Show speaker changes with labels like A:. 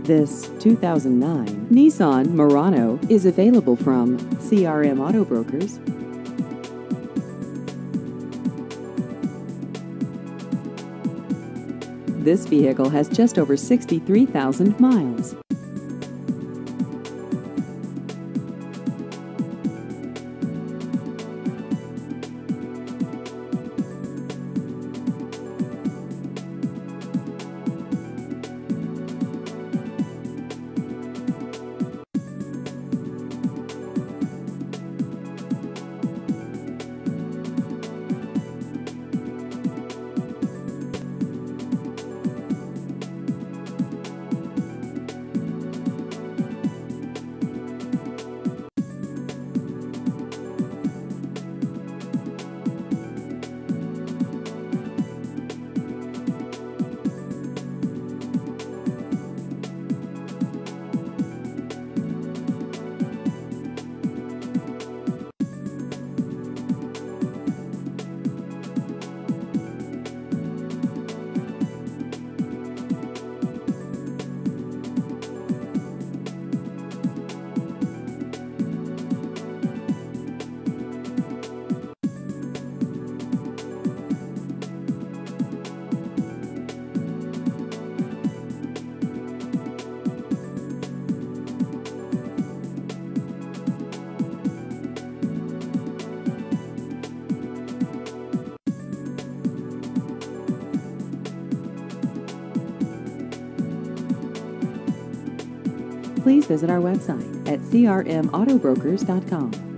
A: This 2009 Nissan Murano is available from CRM Auto Brokers. This vehicle has just over 63,000 miles. Please visit our website at crmautobrokers.com.